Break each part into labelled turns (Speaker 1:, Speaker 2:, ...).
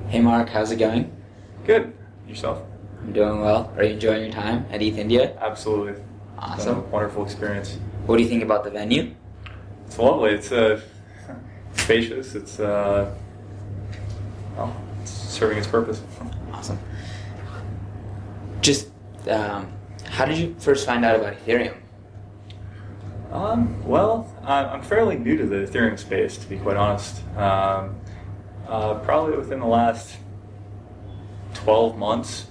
Speaker 1: Hey Mark, how's it going?
Speaker 2: Good. Yourself?
Speaker 1: I'm doing well. Are you enjoying your time at ETHIndia?
Speaker 2: Absolutely.
Speaker 1: Awesome.
Speaker 2: It's a wonderful experience.
Speaker 1: What do you think about the venue?
Speaker 2: It's lovely. It's spacious. It's it's serving its purpose.
Speaker 1: Awesome. Just, how did you first find out about Ethereum?
Speaker 2: Well, I'm fairly new to the Ethereum space, to be quite honest. Probably within the last 12 months,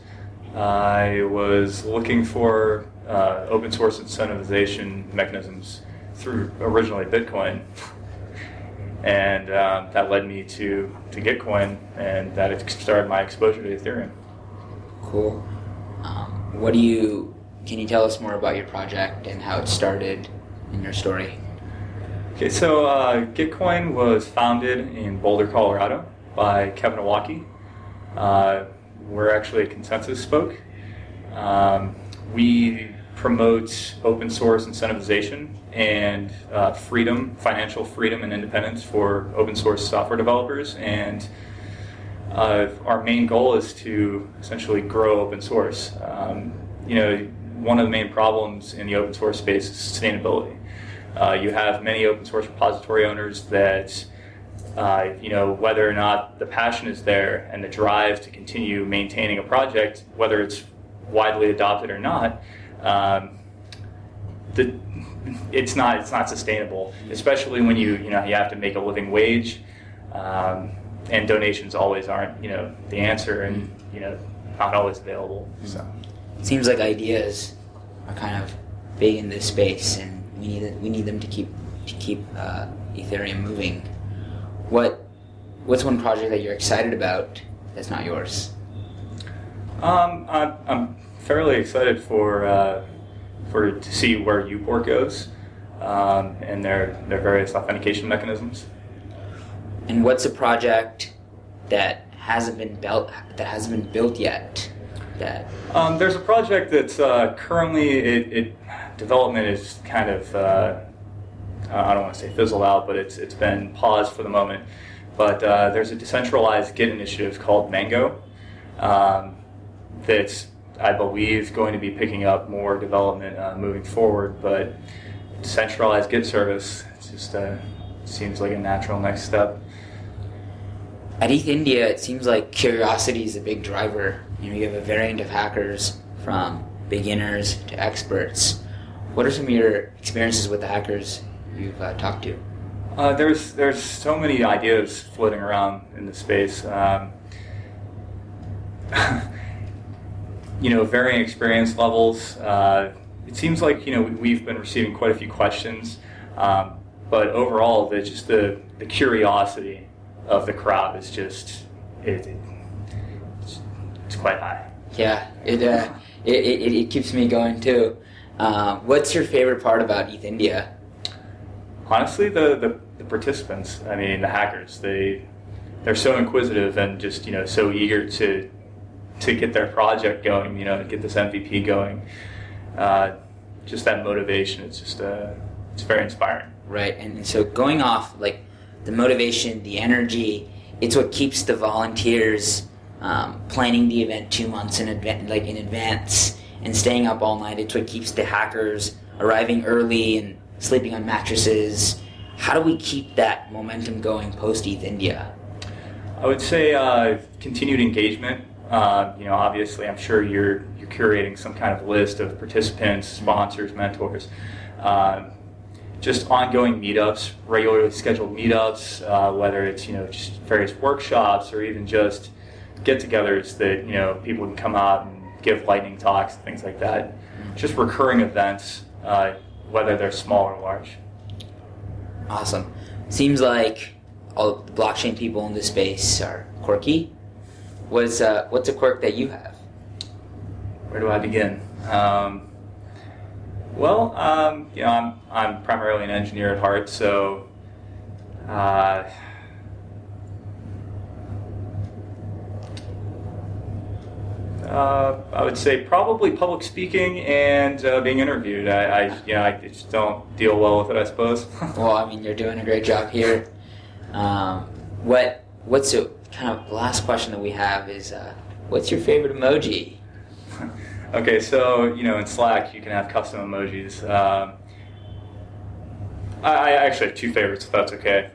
Speaker 2: I was looking for open source incentivization mechanisms through originally Bitcoin, and that led me to Gitcoin, and that started my exposure to Ethereum.
Speaker 1: Cool. Can you tell us more about your project and how it started in your story?
Speaker 2: Okay, so Gitcoin was founded in Boulder, Colorado by Kevin Iwaki. We're actually a consensus spoke. We promote open source incentivization and freedom, financial freedom and independence for open source software developers. And our main goal is to essentially grow open source. One of the main problems in the open source space is sustainability. You have many open source repository owners that, whether or not the passion is there and the drive to continue maintaining a project, whether it's widely adopted or not, it's not sustainable. Especially when you have to make a living wage, and donations always aren't the answer, and not always available. So
Speaker 1: It seems like ideas are kind of big in this space, and we need them to keep Ethereum moving. What's one project that you're excited about that's not yours?
Speaker 2: I'm fairly excited to see where Uport goes, and their various authentication mechanisms.
Speaker 1: And what's a project that hasn't been built yet?
Speaker 2: There's a project that's currently development is kind of I don't want to say fizzled out, but it's been paused for the moment. But there's a decentralized Git initiative called Mango that's, I believe, going to be picking up more development moving forward. But decentralized Git service, it just seems like a natural next step.
Speaker 1: At ETHIndia, it seems like curiosity is a big driver. You have a variant of hackers from beginners to experts. What are some of your experiences with the hackers you've talked to?
Speaker 2: There's so many ideas floating around in the space. Varying experience levels. It seems like we've been receiving quite a few questions, but overall, the curiosity of the crowd is just it's quite high.
Speaker 1: Yeah, it keeps me going too. What's your favorite part about ETHIndia?
Speaker 2: Honestly, the participants. I mean, the hackers. They're so inquisitive and just so eager to get their project going. Get this MVP going. Just that motivation. It's just it's very inspiring.
Speaker 1: Right, and so going off like the motivation, the energy, it's what keeps the volunteers planning the event 2 months in advance and staying up all night. It's what keeps the hackers arriving early and sleeping on mattresses. How do we keep that momentum going post ETHIndia?
Speaker 2: I would say continued engagement. Obviously, I'm sure you're curating some kind of list of participants, sponsors, mentors. Just ongoing meetups, regularly scheduled meetups, whether it's just various workshops or even just get-togethers that people can come out and give lightning talks, things like that. Just recurring events, whether they're small or large.
Speaker 1: Awesome. Seems like all the blockchain people in this space are quirky. What's a quirk that you have?
Speaker 2: Where do I begin? I'm primarily an engineer at heart, so I would say probably public speaking and being interviewed. I just don't deal well with it, I suppose.
Speaker 1: Well, I mean, you're doing a great job here. What's the kind of last question that we have is, what's your favorite emoji?
Speaker 2: Okay, so in Slack you can have custom emojis. I actually have two favorites, if that's okay.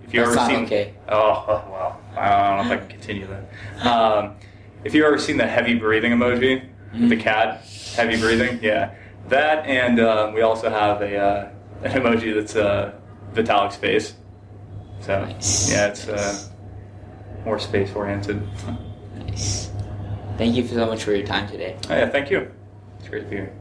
Speaker 2: If you
Speaker 1: That's
Speaker 2: ever
Speaker 1: not
Speaker 2: seen,
Speaker 1: okay.
Speaker 2: Oh well, I don't know if I can continue that. If you've ever seen the heavy breathing emoji with the cat, heavy breathing, yeah, that, and we also have an emoji that's Vitalik's face. So
Speaker 1: Nice.
Speaker 2: yeah, it's
Speaker 1: Nice.
Speaker 2: More space oriented.
Speaker 1: Nice. Thank you so much for your time today.
Speaker 2: Oh, yeah, thank you. It's great to be here.